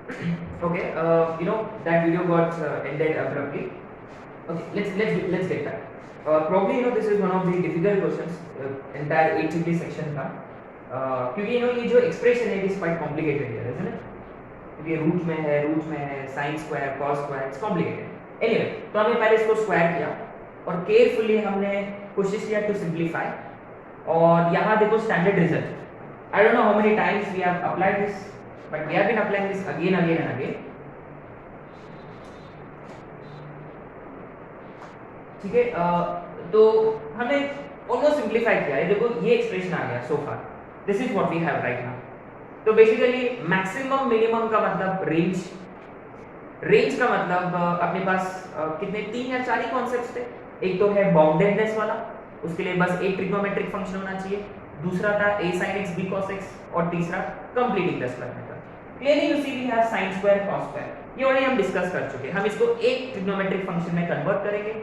Okay, that video got ended abruptly. Okay, let's get back. Probably this is one of the difficult questions. Entire HTTP section था. क्योंकि ये जो expression है it is quite complicated here, isn't it? क्योंकि root में है sine square cos square, it's complicated. Anyway, तो हमने पहले इसको स्क्वायर किया और केयरफुली हमने कोशिश किया टू सिंप्लीफाई. और यहाँ देखो standard result. I don't know how many times we have applied this, but we have been applying this again and again. ठीक है, तो हमने ऑलमोस्ट सिंप्लीफाई किया है. देखो ये एक्सप्रेशन आ गया so far. This is what we have right now. तो बेसिकली मैक्सिमम मिनिमम का मतलब रेंज का मतलब अपने पास कितने 3 या 4 ही कॉन्सेप्ट्स थे. एक तो है बाउंडेडनेस वाला, उसके लिए बस एक ट्रिग्नोमेट्रिक फंक्शन होना चाहिए. दूसरा था a sin x b cos x और तीसरा completing the square method. Clearly you see we have sin square cos square. ये ऑलरेडी हम डिस्कस कर चुके हैं. हम इसको एक ट्रिग्नोमेट्रिक फंक्शन में कन्वर्ट करेंगे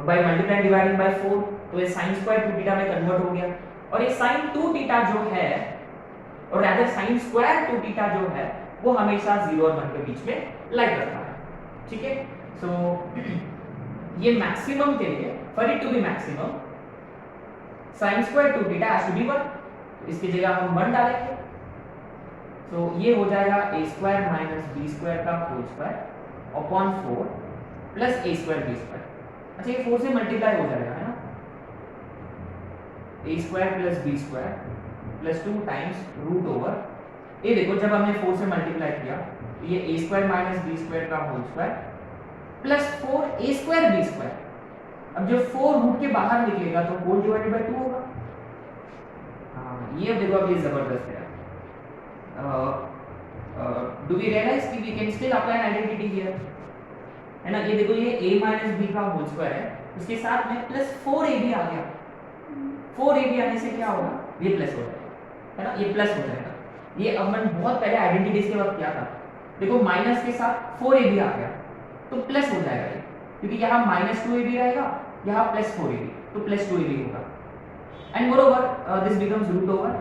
बाय मल्टीप्लाइंग डिवाइडिंग बाय 4. तो ये sin स्क्वायर 2 थीटा में कन्वर्ट हो गया. और ये sin 2 थीटा जो है, और रादर sin स्क्वायर 2 थीटा जो है, वो हमेशा 0 और 1 के बीच में लाइक करता है. ठीक है, सो ये मैक्सिमम के लिए, for it to be maximum, sin square 2 theta has to be 1. इसकी जगह हम 1 डालेंगे. तो ये हो जाएगा a square minus b square का whole square upon 4 plus a square b square. अच्छा, ये 4 से मल्टीप्लाई हो जाएगा, है ना. a square plus b square plus 2 times root over. ये देखो जब हमने 4 से मल्टीप्लाई किया तो ये a square minus b square का whole square plus 4 a square b square. अब जब 4 रूट के बाहर निकलेगा तो होल डिवाइडेड बाय 2 होगा. ये अब देखो, अब ये जबरदस्त है. डू वी रियलाइज कि we can still apply an identity here, है ना. ये देखो, ये a माइनस b का होल स्क्वायर है, उसके साथ में प्लस 4ab आ गया. 4ab आने से क्या होगा, ये प्लस हो जाएगा, है ना. ये प्लस हो जाएगा. ये अब मैंने बहुत पहले आइडेंटिटीज के वक्त किया था. देखो माइनस के साथ 4ab आ गया तो प्लस हो जाएगा ये, क्योंकि यहाँ माइनस 2ab रहेगा, यहाँ प्लस 4ab, तो प्लस 2ab होगा. And moreover this becomes root over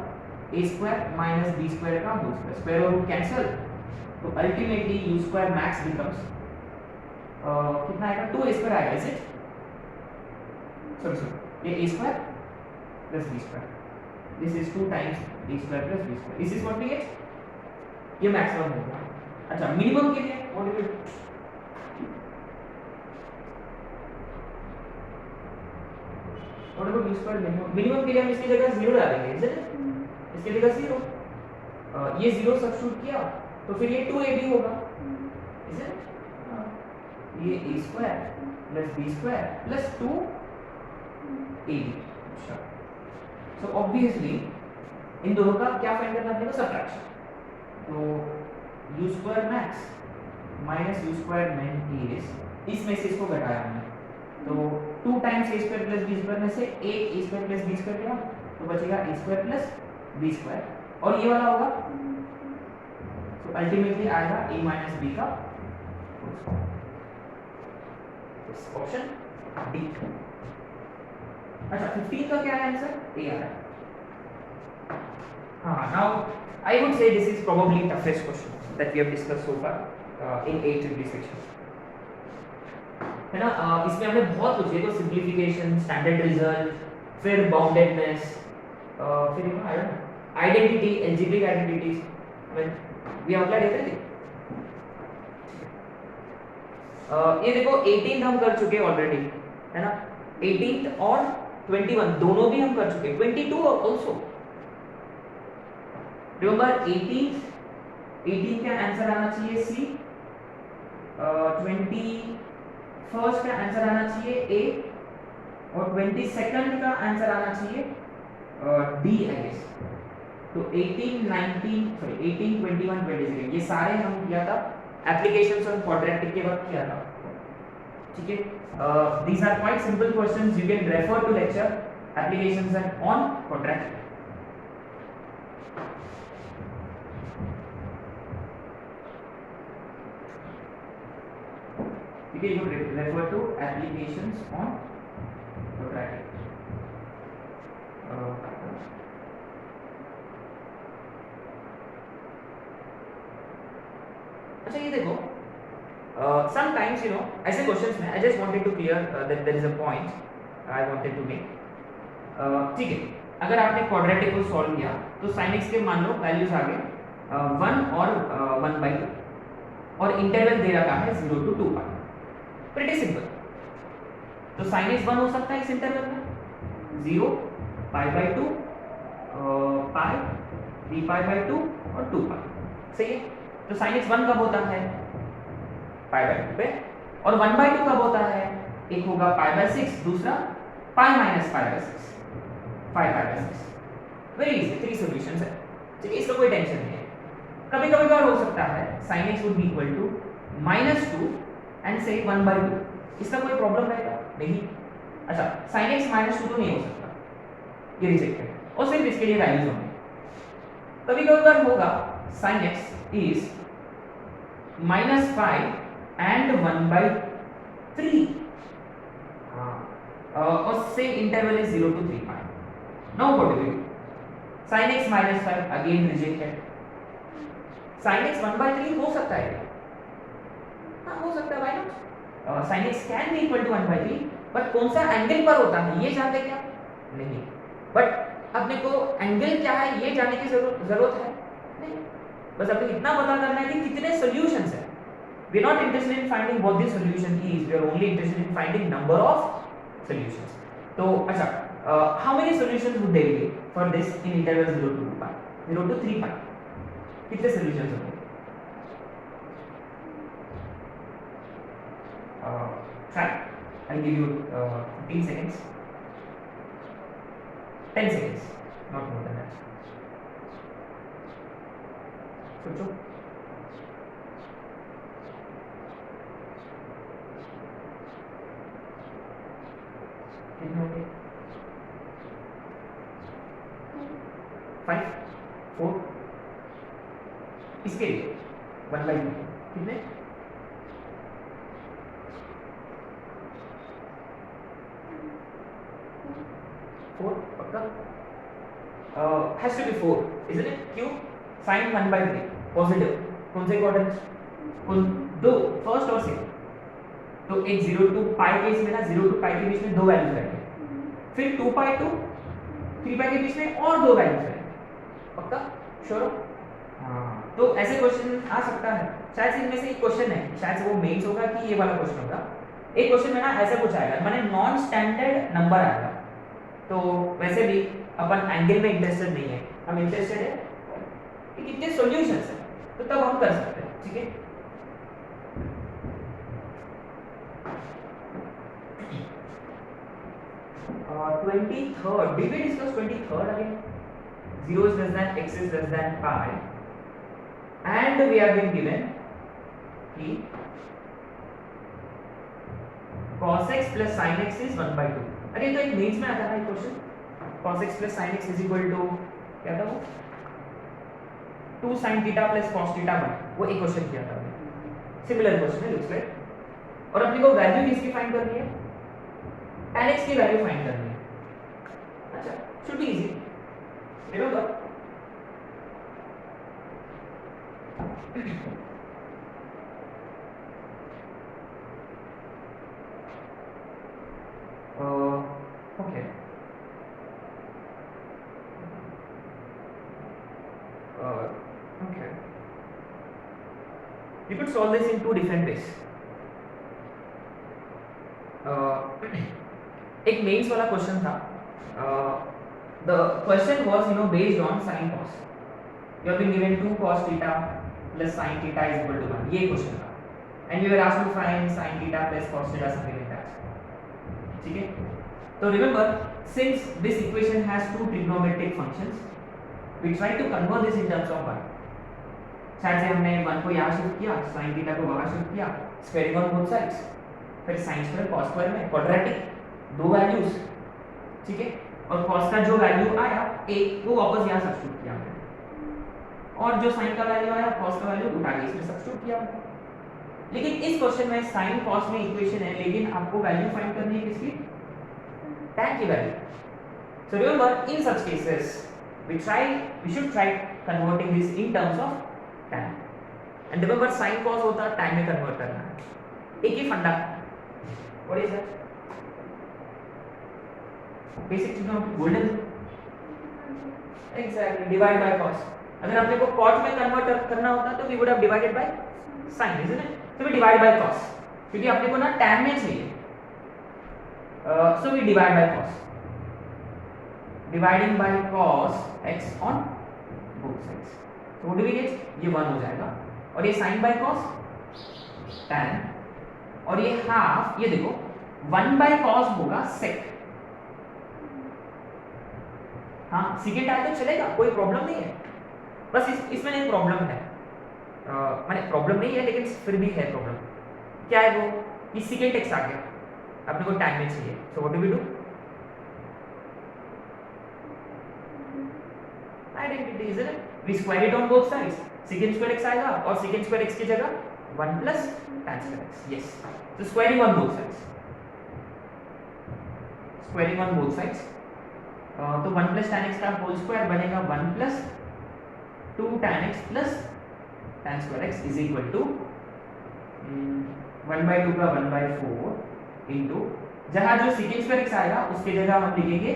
a square minus b square का होल स्क्वायर. स्क्वायर और रूट कैंसिल, तो ultimately u square max becomes कितना आएगा, 2a स्क्वायर आएगा. Is it? सॉरी, ये a square plus b square. This is 2 times a square plus b square. This is what we get. ये maximum होगा. अच्छा, minimum के लिए व्हाट डू वी डू? और देखो b स्क्वायर मिनिमम के लिए हम इसकी जगह 0 डालेंगे. Is it? इसकी जगह 0. ये 0 सब्स्टिट्यूट किया तो फिर ये 2ab होगा. Is it? ये a square plus b square plus 2ab. अच्छा, सो ऑब्वियसली इन दोनों का क्या फाइंड करना पड़ेगा, सब्ट्रैक्शन. तो u square max minus u square min is, इसमें से इसको घटाया हमने, तो 2 times a square plus b square में से एक a square plus b square गया, तो बचेगा a square plus b square. और ये वाला होगा, तो अल्टीमेटली आएगा a माइनस b का होल स्क्वायर. Option D. अच्छा, 15 का क्या है आंसर, ए आ रहा है. हाँ, now I would say this is probably toughest question that we have discussed so far in 8 degree section, है ना. इसमें हमने बहुत कुछ देखो, सिंप्लीफिकेशन, स्टैंडर्ड रिजल्ट, फिर बाउंडेडनेस, फिर identity, algebraic identities. I mean we have applied everything. ये देखो 18th हम कर चुके हैं ऑलरेडी, है ना. 18th और 21 दोनों भी हम कर चुके हैं. 22 आल्सो. रिमेंबर 18 का आंसर आना चाहिए सी, 21st का आंसर आना चाहिए ए, और 22nd का आंसर आना चाहिए डी आई गेस. तो 18, 19, सॉरी 18, 21, 22 ये सारे हम किया था एप्लीकेशंस ऑन क्वाड्रेटिक के वक्त किया था. ठीक है, these are quite simple questions. You can refer to lecture applications and on quadratic. Okay, you refer to applications on quadratic. अच्छा ये देखो, sometimes ऐसे क्वेश्चंस में I just wanted to clear that there is a point I wanted to make. ठीक है, अगर आपने quadratic को सॉल्व किया तो sin x के मान लो वैल्यूज आ गए 1 और 1/2 और इंटरवल दे रखा है 0 to 2 पाई। Pretty simple. तो sin x 1 हो सकता है इस इंटरवल में 0 π/2 पाई 3π/2 और 2 पाई। सही है। तो sin x 1 कब होता है π/2 पे, और 1/2 कब होता है, एक होगा π/6, दूसरा π - π/6 5/6। वेरी इजी, 3 सॉल्यूशंस है। चलिए इसका कोई टेंशन नहीं है। कभी कभी और हो सकता है sin x would be equal to -2 and say 1/2। इसका कोई प्रॉब्लम रहेगा नहीं। अच्छा sin x -2 तो नहीं हो सकता, ये रिजेक्ट है, और सिर्फ इसके लिए वैल्यूज होंगे। कभी कभी होगा sin x इज -5 एंड 1/3 और same interval is 0 to 3 pi. Now what do we do? Sin x -5 again rejected. Sin x 1/3 हो सकता है क्या? हाँ हो सकता है, why not? Sin x can be equal to 1/3, but कौन सा एंगल पर होता है ये जानते क्या? नहीं। बट अपने को एंगल क्या है ये जानने की जरूरत है नहीं। बस अपने इतना पता करना है कि कितने सॉल्यूशंस हैं। We are not interested in finding what the solution is. We are only interested in finding number of solutions. तो अच्छा, how many solutions would there be for this in interval 0 to 2 pi, 0 to 3 pi? कितने solutions होंगे? Try. I'll give you 15 seconds. 10 seconds, not more than that. सोचो। कितने होंगे? 5 4 इसके लिए 1/2 कितने? 4 पक्का? Has to be 4 isn't it? क्यों? sin 1/3 पॉजिटिव कौन से क्वाड्रेंट? कौन दो, फर्स्ट और सेकंड। तो एक 0 to पाई के इसमें ना 0 to पाई के बीच में दो वैल्यूज रहेंगे, फिर 2 पाई to 3 पाई के बीच में और दो वैल्यूज रहेंगे। पक्का? श्योर हो? हाँ। तो ऐसे क्वेश्चन आ सकता है, शायद इनमें से एक क्वेश्चन है, शायद से वो मेंस होगा कि ये वाला क्वेश्चन होगा। एक क्वेश्चन में ना ऐसा कुछ आएगा, माने नॉन स्टैंडर्ड नंबर आएगा। तो वैसे भी अपन एंगल में इंटरेस्टेड नहीं है, हम इंटरेस्टेड है कि कितने सॉल्यूशंस हैं, तो तब हम कर सकते हैं। ठीक है, did we discuss 23rd again? 0 is less than x is less than pi, and we have been given कि cos x plus sin x is 1/2। अरे तो एक मेंस में आता था ये question, cos x plus sin x is equal to क्या था वो 2 sin theta plus cos theta 1, वो एक क्वेश्चन किया था। सिमिलर क्वेश्चन है लुक्स लाइक, और अपने को वैल्यू किसकी फाइंड करनी है? tan x की वैल्यू फाइंड करनी है। अच्छा, should be easy, remember? Okay. Okay. You could solve this in two different ways. एक मेंस वाला क्वेश्चन था। The question was based on sin cos. You have been given 2 cos theta plus sin theta is equal to 1, ये question था, and you were asked to find sin theta plus cos theta, something like that। ठीक है, तो remember, since this equation has two trigonometric functions, we try to convert this in terms of 1। शायद से हमने 1 को यहाँ shift किया, sin theta को वहाँ शिफ्ट किया, स्क्वायरिंग ऑन बोथ साइड्स, फिर sin स्क्वायर cos स्क्वायर में क्वाड्रेटिक दो वैल्यूज। ठीक है, और cos का जो वैल्यू आया एक, वो वापस यहाँ सब्स्टिट्यूट किया हमने, और जो sin का वैल्यू आया cos का वैल्यू उठा के इसमें सब्स्टिट्यूट किया हमने। लेकिन इस क्वेश्चन में sin cos में इक्वेशन है, लेकिन आपको वैल्यू फाइंड करनी है किसकी? tan की value. So remember, in such cases we should try converting this in terms of tan। And remember sine cos होता है टाइम में कन्वर्ट करना है, एक ही फंडा। What is that? Basic trigonometry golden. Exactly, divide by cos. अगर आपने को कॉट में कन्वर्ट करना होता तो we would have divided by sine, isn't it? तो वी डिवाइड बाय कॉस, क्योंकि आपने को ना टैन में चाहिए, so we divide by cos, dividing by cos x on both sides। so what do we get? ये 1 हो जाएगा, और ये sin by cos tan, और ये हाफ, ये देखो 1 by cos होगा sec। हाँ secant आए तो चलेगा, कोई प्रॉब्लम नहीं है, बस इसमें एक प्रॉब्लम है, माने प्रॉब्लम नहीं है लेकिन फिर भी है प्रॉब्लम। क्या है वो? कि secant x आ गया, अपने को tan में चाहिए, so what do we do? Identity, isn't it? We square it on both sides, secant square x आएगा और secant square x की जगह 1 plus tan square x। yes, so squaring on both sides, squaring on both sides, तो 1 plus tan x का whole square बनेगा 1 plus 2 tan x plus tan square x is equal to 1 by 2 का 1 by 4 into, जहाँ जो secant square x आएगा उसके जगह हम लिखेंगे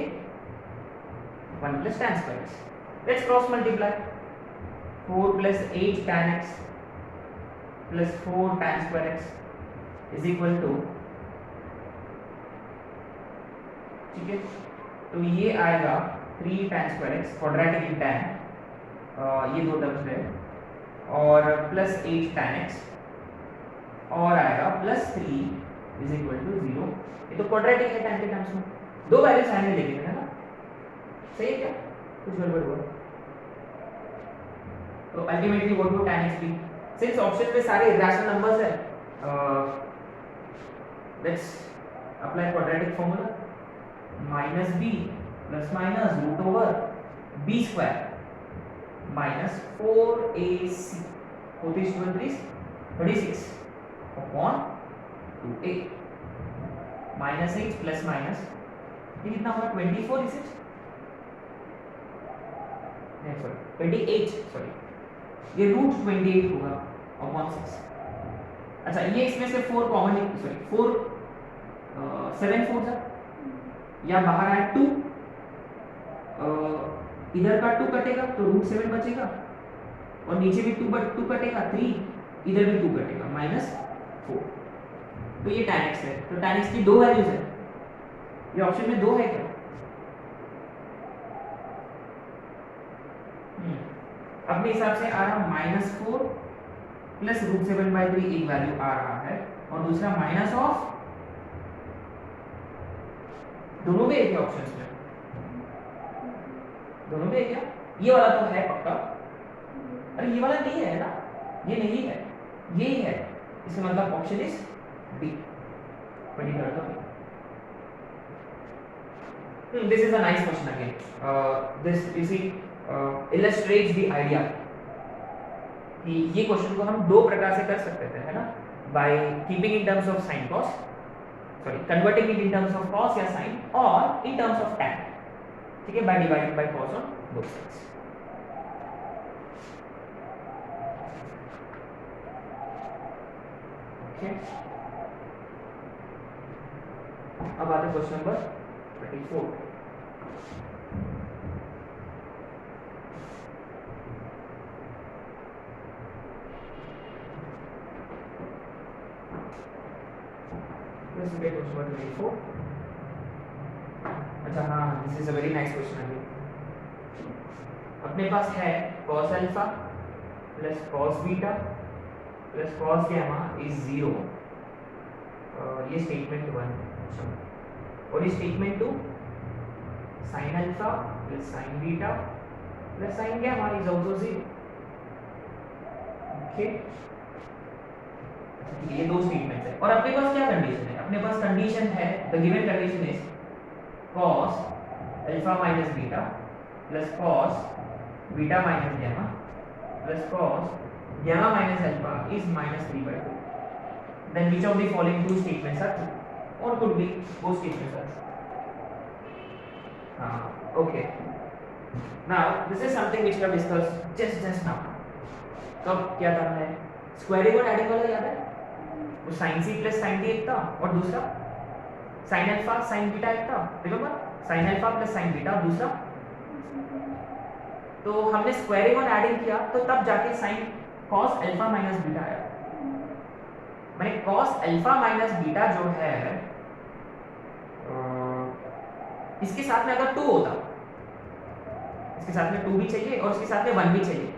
1 plus tan square x। let's cross multiply, 4 plus 8 tan x plus 4 tan square x is equal to, ठीक है, तो ये आएगा 3 tan square x, quadratic in tan, ये दो टर्म्स है, और प्लस 8 tan x, और आएगा प्लस 3 is equal to 0। ये तो क्वाड्रेटिक है tan के टर्म्स में, दो वैल्यूज आएंगे लेकिन, है ना? सही है क्या? कुछ गड़बड़ हुआ? तो ultimately what would tan x be? Since option में सारे इरेशनल नंबर्स है, let's apply quadratic formula, minus b plus minus root over b square minus 4ac, 4 3 12 3 36 upon 2a minus 8 plus minus, ये कितना होगा? 24 इज इट? नहीं sorry 28, sorry ये root 28 होगा upon 6। अच्छा ये इसमें से 4 कॉमन, सॉरी 4 7 4 था, या बाहर आया 2, इधर का 2 कटेगा तो रूट 7 बचेगा, और नीचे भी 2 कटेगा 3, इधर भी 2 कटेगा माइनस 4। तो ये tan x है, तो tan x की दो वैल्यूज है, ये ऑप्शन में 2 है क्या? अपने हिसाब से आ रहा -4 प्लस रूट 7/3 एक वैल्यू आ रहा है, और दूसरा माइनस ऑफ, दोनों में एक है ऑप्शंस में, दोनों में एक है, ये वाला तो है पक्का, अरे ये वाला नहीं है ना, ये नहीं है, ये ही है, इसका मतलब option is B. This is a nice question again. This you see illustrates the idea कि ये क्वेश्चन को हम दो प्रकार से कर सकते थे, है ना? By keeping in terms of sin cos, sorry, converting it in terms of cos या sin, और in terms of tan, ठीक है, by dividing by cos on both sides। Okay. अब आते क्वेश्चन नंबर 24। अच्छा हाँ, this is a very nice question. अभी अपने पास है cos alpha plus cos beta plus cos gamma is 0, ये स्टेटमेंट 1, और ये statement 2 sin alpha plus sin beta plus sin gamma is also 0। Okay, ये दो स्टेटमेंट्स है, और अपने पास क्या कंडीशन है? अपने पास कंडीशन है, the given condition is cos alpha minus beta plus cos beta minus gamma plus cos gamma minus alpha is -3/2। Then which of the following two statements are true, और could be both statements are true. Okay, now this is something which we have discussed just now. कब क्या करना है? Square एक और adding वाला याद है, वो sine C plus sine D एक था और दूसरा साइन अल्फा साइन बीटा एक था, remember sine alpha plus sign beta और दूसरा, तो हमने स्क्वायरिंग और एडिंग किया तो तब जाके sine cos alpha minus beta आया। मैंने कॉस अल्फा माइनस बीटा जो है इसके साथ में अगर 2 होता, इसके साथ में 2 भी चाहिए और इसके साथ में 1 भी चाहिए,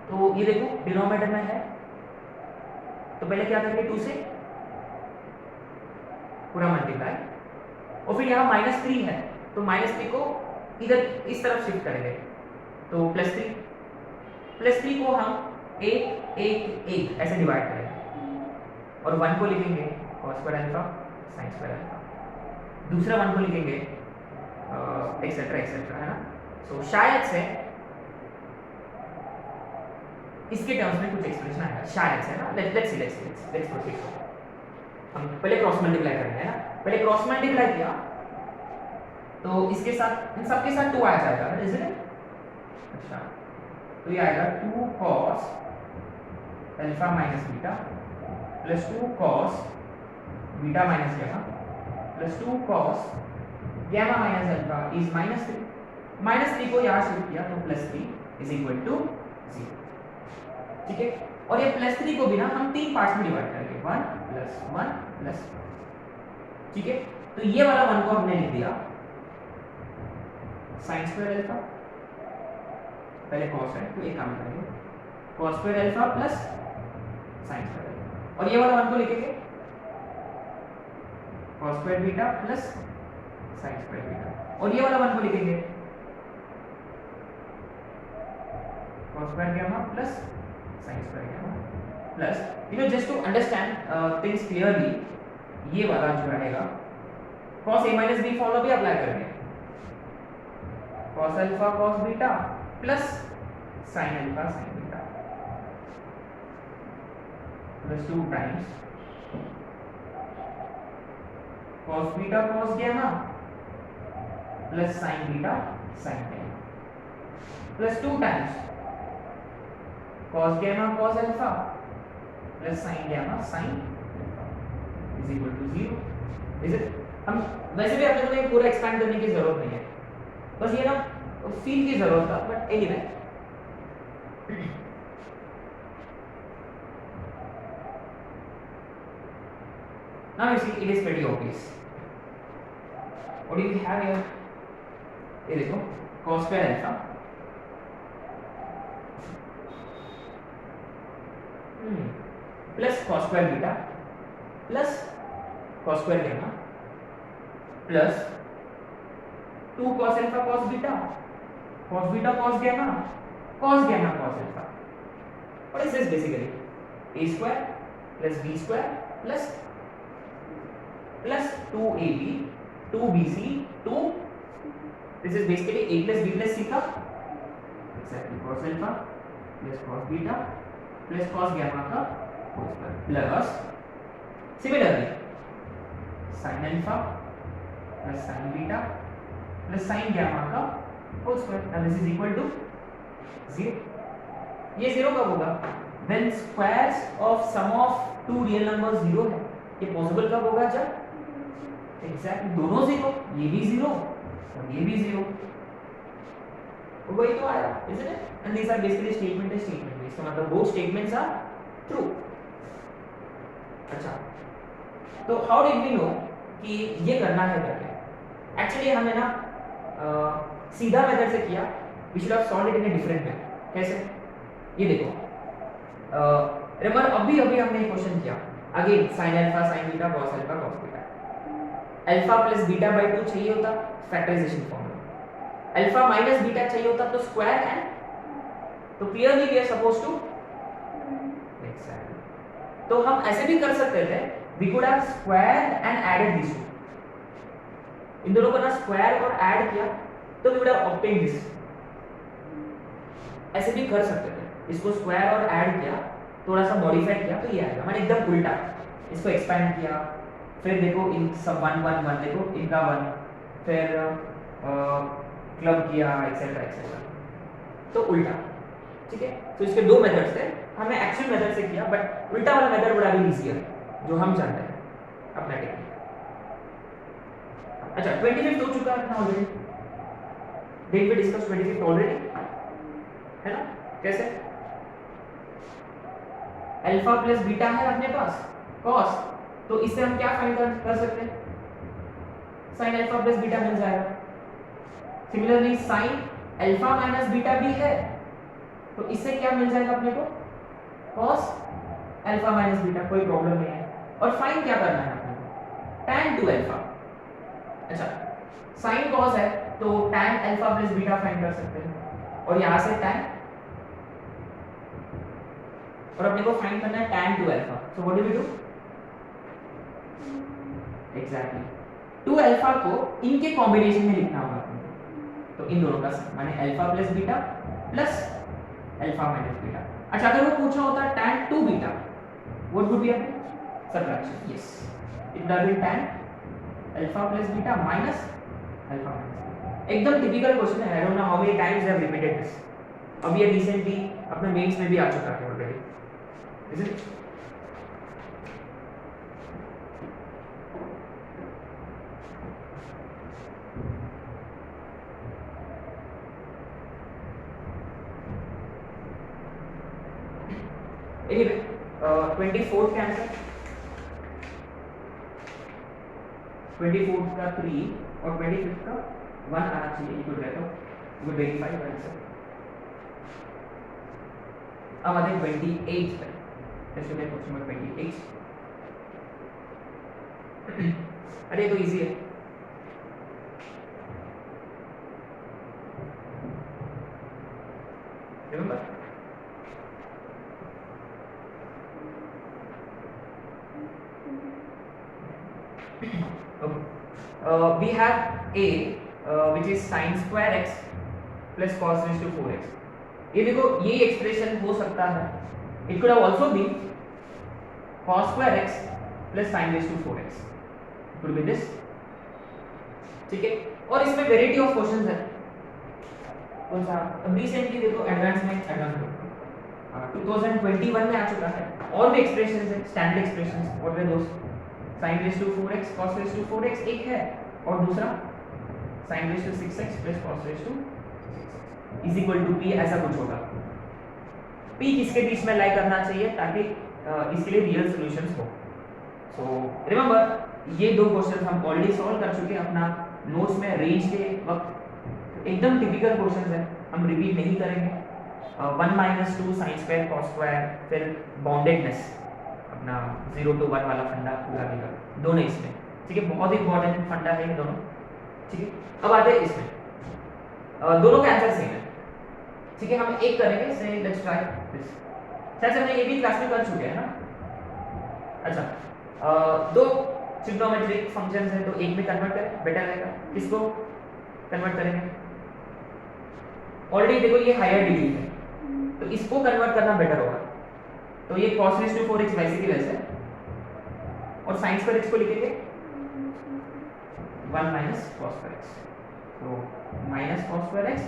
तो ये देखो डिनोमिनेटर में है, तो पहले क्या करेंगे 2 से पूरा मल्टीप्लाई, और फिर यहाँ -3 है तो -3 को इधर इस तरफ शिफ्ट करेंगे तो +3 को हम 1 1 1 ऐसे डिवाइड करेंगे और 1 को लिखेंगे cos square alpha sin square alpha, दूसरा 1 को लिखेंगे एक्सेट्रा एक्सेट्रा, है ना। सो शायद से इसके टर्म्स में कुछ एक्सप्रेशन आएगा, शायद से ना। Let's proceed. हम पहले क्रॉस मल्टीप्लाई करेंगे, है ना। पहले क्रॉस मल्टीप्लाई किया तो इसके साथ इन सबके साथ 2 आ जाएगा, इजंट। अच्छा, तो ये आएगा 2 cos alpha minus beta plus 2 cos beta minus gamma plus 2 cos gamma minus alpha is -3 को यहाँ शिफ्ट किया तो +3 इज इक्वल टू 0, ठीक है। और ये +3 को भी ना हम 3 पार्ट्स में डिवाइड करेंगे, 1 + 1 +1, ठीक है। तो ये वाला 1 को हमने लिख दिया sin स्क्वायर अल्फा, पहले cos है तो एक काम करेंगे cos square alpha plus sin square alpha, और ये वाला 1 को लिखेंगे cos square beta plus sin square beta, और ये वाला 1 को लिखेंगे cos square gamma plus sin square gamma plus, just to understand things clearly, ये वाला जो रहेगा cos a minus b formula भी अप्लाई करेंगे, cos alpha cos beta plus sin alpha sin beta plus 2 times cos beta cos gamma plus sin beta sin gamma plus 2 times cos gamma cos alpha plus sin gamma sin alpha is equal to 0, is it. हम वैसे भी अपने को पूरा expand करने की जरूरत नहीं है, बस ये ना फील की जरूरत था, but anyway now you see it is pretty obvious. What do you have here? ये देखो cos square alpha plus cos square beta plus cos square gamma plus 2 cos alpha cos beta cos gamma cos alpha. What is this basically? A square plus b square plus 2ab 2bc 2, this is basically a plus b plus c का exactly cos alpha plus cos beta plus cos gamma का whole square plus similarly sin alpha plus sin beta plus sin gamma का whole square, and this is equal to 0. ये 0 कब होगा? When squares of sum of two real numbers 0 है। ये possible कब होगा? जब एग्जैक्टली दोनों 0, ये भी 0 और ये भी 0, वही तो आया, isn't it? And these are basically statement is statement, इसका मतलब both statements are true. अच्छा, तो how did we know कि ये करना है करके? Actually हमने ना सीधा मेथड से किया, we should have solved it in a different way. कैसे? ये देखो, रिमेंबर अभी हमने एक क्वेश्चन किया, again sin alpha sin beta cos alpha cos beta, alpha plus beta by 2 चाहिए होता factorization formula, alpha minus beta चाहिए होता तो स्क्वायर एंड, तो clearly we are suppose to exactly, तो हम ऐसे भी कर सकते थे, we could have square and added this, इन दोनों को ना स्क्वायर और ऐड किया तो we would have obtain this, ऐसे भी कर सकते थे, इसको स्क्वायर और ऐड किया, थोड़ा सा मॉडिफाई किया तो ये आएगा, मैंने एकदम उल्टा इसको एक्सपेंड किया, फिर देखो इन सब 1 1 1 देखो इनका 1, फिर क्लब किया एक्सेट्रा एक्सेट्रा, तो उल्टा, ठीक है। तो इसके दो मेथड्स थे, हमने एक्चुअल मेथड से किया, बट उल्टा वाला मेथड बड़ा भी इजियर जो हम चाहते हैं अपना टेक्निक। अच्छा 25th हो चुका है अपना ऑलरेडी, डेट पे डिस्कस 25th ऑलरेडी है ना। कैसे अल्फा प्लस बीटा है अपने पास cos, तो इससे हम क्या फाइंड कर सकते हैं, sin अल्फा प्लस बीटा मिल जाएगा। Similarly sin alpha minus beta भी है, तो इससे क्या मिल जाएगा अपने को, cos अल्फा माइनस बीटा, कोई प्रॉब्लम नहीं है। और फाइंड क्या करना है अपने को, tan 2 अल्फा। अच्छा sin cos है तो tan alpha plus beta find कर सकते हैं, और यहां से tan, और अपने को फाइंड करना है tan 2 alpha. So what do we do, exactly 2 alpha को इनके कॉम्बिनेशन में लिखना होगा अपने को, तो इन दोनों का सम माने alpha plus beta plus alpha minus beta. अच्छा अगर वो पूछा होता tan 2 beta, what would be subtraction, yes it would be tan alpha plus beta minus alpha minus beta. एकदम टिपिकल क्वेश्चन है, I don't know how many times I have repeated this. अब ये recently अपने mains में भी आ चुका है already, is it. Anyway, 24th का आंसर, 24th का 3 और 25th का 1 आना चाहिए, you could get out, you could verify your answer। अब आते हैं 28th पे, जैसे मैं क्वेश्चन नंबर 28। अरे तो इजी है, remember we have a which is sin square x plus cos raised to 4x। ये देखो ये एक्सप्रेशन हो सकता है, it could have also been cos square x plus sin raised to 4x, it could be this, ठीक है। और इसमें वेराइटी ऑफ क्वेश्चंस है, कौन सा रिसेंटली देखो एडवांस 2021 में आ चुका है, और भी एक्सप्रेशंस है, standard expressions, what were those, sin raised to 4x cos raised to 4x एक है, और दूसरा sin raised to 6x plus cos raised to is equal to p, ऐसा कुछ होगा। p किसके बीच में लाई करना चाहिए ताकि इसके लिए रियल सॉल्यूशंस हो। सो रिमेंबर ये दो क्वेश्चन हम ऑलरेडी सॉल्व कर चुके हैं अपना नोट्स में रेंज के वक्त, एकदम टिपिकल क्वेश्चंस है, हम रिपीट नहीं करेंगे। 1 - 2 sin स्क्वायर cos स्क्वायर, फिर बाउंडेडनेस अपना 0 to 1 वाला फंडा पूरा देगा दोनों इसमें, ठीक है, बहुत ही इंपॉर्टेंट फंडा है ये दोनों, ठीक है। अब आते हैं इसमें, दोनों का आंसर सेम है, ठीक है। हम एक करेंगे, से लेट्स ट्राई दिस, शायद हमने ये भी क्लास में कर चुके हैं ना। अच्छा दो ट्रिग्नोमेट्रिक फंक्शंस हैं, तो एक में कन्वर्ट करें बेटर रहेगा, किसको कन्वर्ट करेंगे, ऑलरेडी देखो ये हायर डिग्री है तो इसको कन्वर्ट करना बेटर होगा, तो ये cos raised to 4x वैसे की वैसे, और sin square x को लिखेंगे 1 - cos square x, तो minus cos square x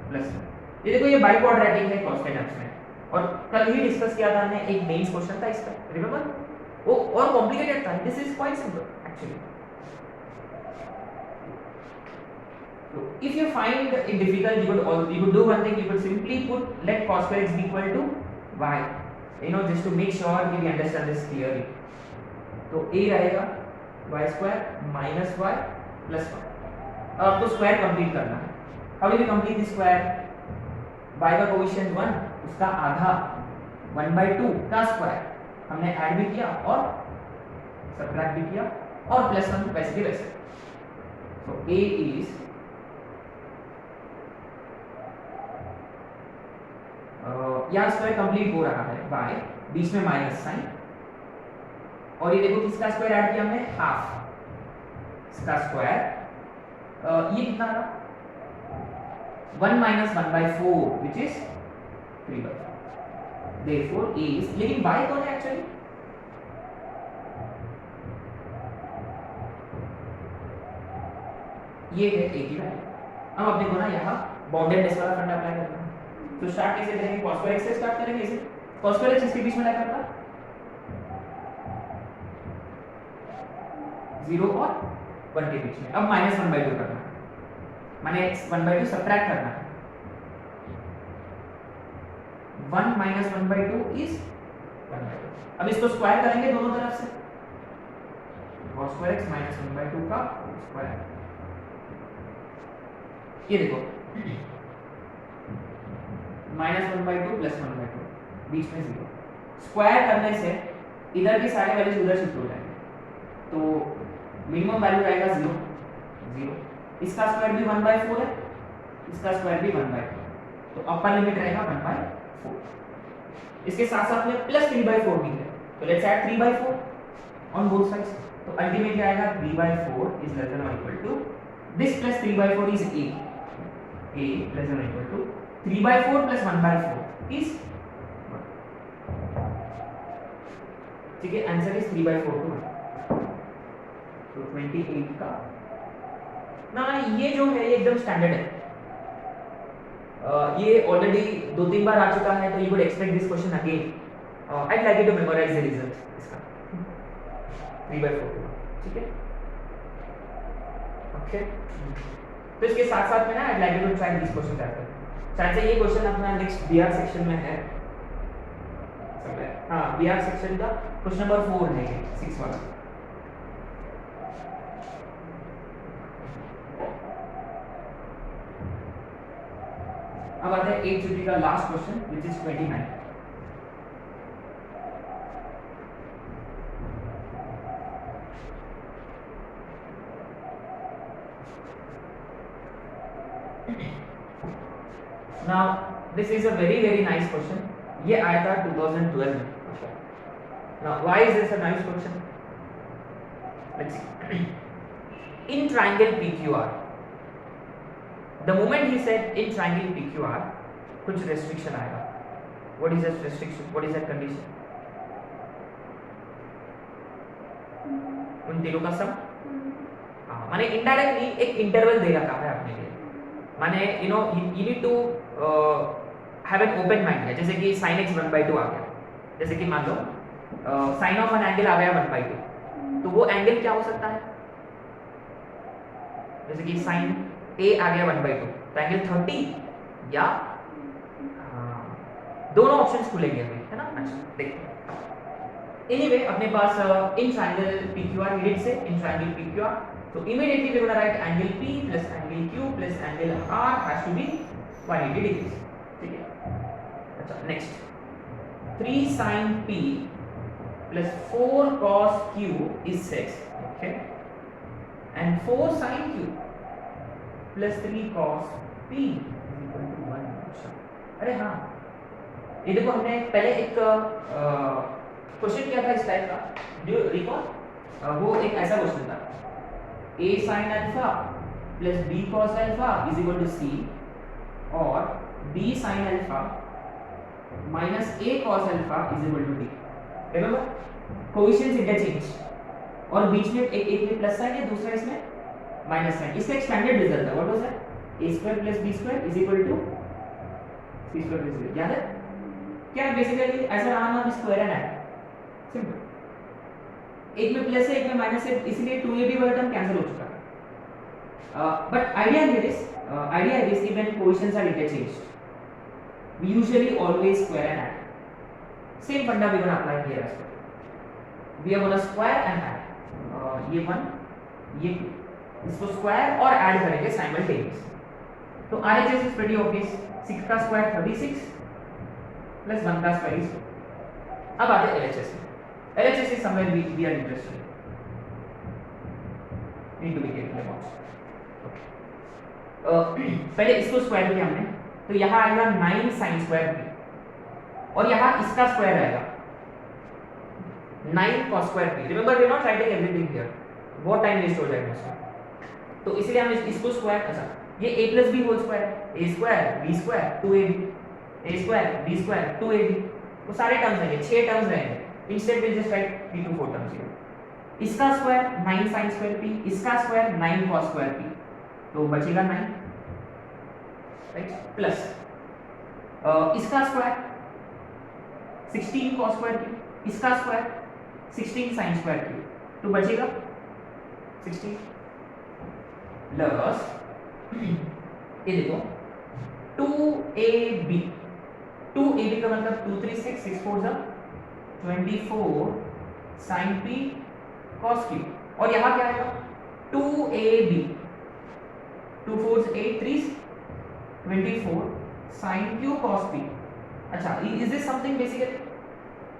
plus, ये देखो ये बाई क्वाड्रेटिक है cos के टर्म्स में, और कल ही डिस्कस किया था हमने, एक मेंस क्वेश्चन था इसका, रिमेंबर, वो और कॉम्प्लिकेटेड था, this is quite simple actually. So if you find it difficult, you could do one thing, you could simply put let cos square x be equal to y, you know, just to make sure you understand this clearly। तो a रहेगा y square minus y plus 1। अब आपको square complete करना है, how do we complete this square, y का coefficient 1, उसका आधा 1/2 का स्क्वायर हमने ऐड भी किया और सबट्रैक्ट भी किया, और प्लस 1 वैसे भी वैसे। तो a इज यहाँ स्क्वायर कंप्लीट हो रहा है बाय, बीच में माइनस साइन, और ये देखो किसका स्क्वायर ऐड किया हमने, हाफ इसका स्क्वायर, ये कितना रहा 1 - 1/4 which is 3/4, therefore a is, लेकिन y कौन है एक्चुअली, ये है a की वैल्यू। अब अपने को ना यहाँ बाउंडेडनेस वाला फंडा अप्लाई करना है, तो स्टार्ट कैसे करेंगे, cos square x से स्टार्ट करेंगे इसे, cos स्क्वायर x इसके बीच में लाई करता 0 और 1 के बीच में। अब -1/2 करना है, माने x 1/2 सब्ट्रैक्ट करना है। 1 - 1/2 इज 1/2। अब इसको स्क्वायर करेंगे दोनों तरफ से, cos स्क्वायर x - 1/2 का स्क्वायर। ये देखो -1/2 + 1/2 बीच में 0। स्क्वायर करने से इधर की सारे वैल्यूज उधर शिफ्ट हो जाएंगे, तो मिनिमम वैल्यू रहेगा 0 0। इसका स्क्वायर भी 1/4 है, इसका स्क्वायर भी 1/4, तो अपर लिमिट रहेगा 1/4। इसके साथ साथ में +3/4 भी है, तो let's add 3/4 on both sides. तो अल्टीमेटली आएगा 3/4 इज लेस देन और equal to this +3/4 is a less than और इक्वल टू 3/4 + 1/4 इज 1। ठीक है, आंसर इज 3/4 टू 1। तो 28 का ना, ये जो है ये एकदम स्टैंडर्ड है। ये ऑलरेडी 2-3 बार आ चुका है, तो you would expect this question again. I'd like you to memorize the result इसका 3/4। ठीक है, ओके। तो इसके साथ साथ में ना I'd like you to try this question करते हैं। शायद से ये क्वेश्चन अपना नेक्स्ट BR सेक्शन में है। हाँ, BR सेक्शन का क्वेश्चन नंबर 4 है ये 6 वाला। अब आता है 8 चैप्टर का last question which is 29। Now this is a very nice question। ये आया था 2012 में। Now why is this a nice question? Let's see। In triangle PQR, the moment he said in triangle PQR, कुछ restriction आएगा। What is that restriction? What is that condition? उन तीनों का सम। हाँ, माने इनडायरेक्टली एक इंटरवल दे रखा है अपने लिए। माने you need to have an open mind है। जैसे कि sin x 1/2 आ गया, जैसे कि मान लो sin of an angle आ गया 1/2, तो वो एंगल क्या हो सकता है? जैसे कि sin a आ गया 1/2, तो एंगल 30 या दोनों ऑप्शंस खुलेंगे अभी, है ना। अच्छा देखते हैं। एनीवे अपने पास इन ट्रायंगल PQR यूनिट से इन ट्रायंगल PQR, तो immediately we gonna write angle P plus angle Q plus angle R has to be 180 degrees. ठीक है, अच्छा next 3 sin P plus 4 cos Q is 6, okay, and 4 sin Q plus 3 cos P is equal to 1। अच्छा, अरे हाँ, ये देखो हमने पहले एक क्वेश्चन किया था इस टाइप का, जो रिकॉल, वो एक ऐसा क्वेश्चन था a sin alpha plus b cos alpha is equal to c, और b sin alpha minus a cos alpha is equal to d। Remember, coefficients interchange, और बीच में एक में प्लस साइन है, दूसरा इसमें माइनस साइन। इसका एक स्टैंडर्ड रिजल्ट है, what was that? a square plus b square is equal to c square plus b। याद है क्या? बेसिकली ऐसा रहा ना, स्क्वायर एंड ऐड, सिंपल। एक में प्लस है, एक में माइनस है, इसलिए 2ab वाला टर्म कैंसिल हो चुका है। But idea here is when coefficients are interchanged, we usually always square and add। same funda we gonna apply here as well। we are gonna square and add, ये 1 ये 2, इसको square और add करेंगे simultaneously. तो RHS is pretty obvious, 6 का square 36 plus 1 का square is 2। अब आते हैं LHS में। LHS is somewhere we are interested, need to be careful about। पहले इसको स्क्वायर किया हमने, तो यहाँ आएगा 9 sin स्क्वायर p, और यहाँ इसका स्क्वायर आएगा 9 cos square p। Remember we are not writing everything here, बहुत टाइम वेस्ट हो जाएगा उसमें, तो इसलिए हम इसको स्क्वायर। अच्छा, ये a प्लस b होल स्क्वायर है, a square b square 2ab, a square b square 2ab, वो सारे टर्म्स रहेंगे, 6 टर्म्स रहेंगे। Instead we just write 3 to 4 terms here. इसका स्क्वायर 9 sin स्क्वायर p, इसका स्क्वायर 9 cos स्क्वायर p, तो बचेगा 9, राइट, प्लस इसका स्क्वायर 16 cos स्क्वायर क्यूब, इसका स्क्वायर 16 sin स्क्वायर क्यूब, तो बचेगा 16 प्लस ये देखो 2ab, 2ab का मतलब 2 3 6 6 4 जा 24 sin p cos q, और यहाँ क्या आएगा 2ab 2 4 8 3 24 sin q cos p। अच्छा, is this something basically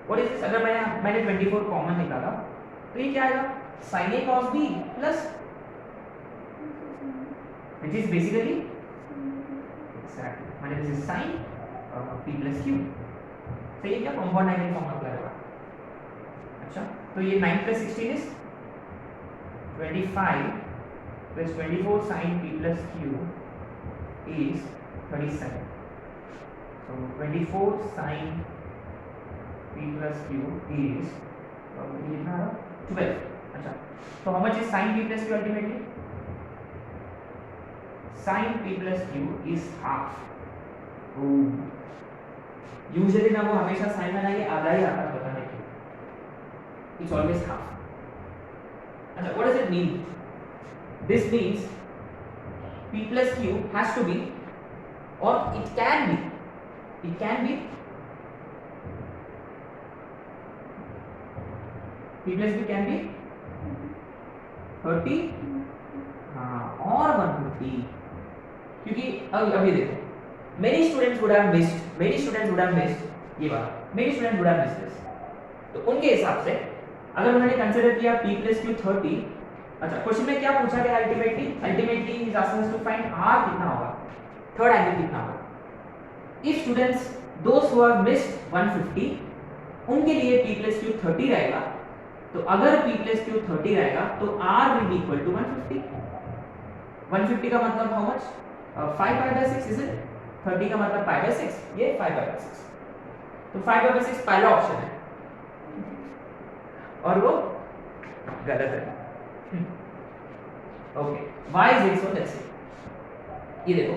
what is this? अगर मैंने 24 कॉमन निकाला तो ये क्या आएगा sin a cos b plus which is basically exactly माने this is sin p plus q। सही है क्या? कंपाउंड एंगल फॉर्मूला अप्लाई होगा। अच्छा, तो ये 9 plus 16 is 25 plus 24 sin p plus q is 37। So 24 sin p plus q is 12। अच्छा, so how much is sin p plus q ultimately? Sin p plus q is half। Usually ना वो हमेशा sign में ना ये आधा ही आता है, पता नहीं क्यों, इट्स ऑलवेज हाफ। अच्छा, what does it mean? This means p plus q has to be, or it can be p plus q can be 30 हाँ और 150, क्योंकि अभी देखो many students would have missed ये बात, many students would have missed this। तो उनके हिसाब से अगर उन्होंने कंसीडर किया p plus q 30, अच्छा क्वेश्चन में क्या पूछा गया ultimately is asking us to find r कितना होगा, थर्ड एंगल कितना होगा। If students those who have missed 150 उनके लिए p plus q 30 रहेगा, तो अगर p plus q 30 रहेगा तो r will be equal to 150। 150 का मतलब how much? 5 pi by 6 is it? 30 का मतलब pi by 6, ये 5 by 6, तो 5 by 6 पहला ऑप्शन है और वो गलत है। Okay, why is it so? Let's see। ये देखो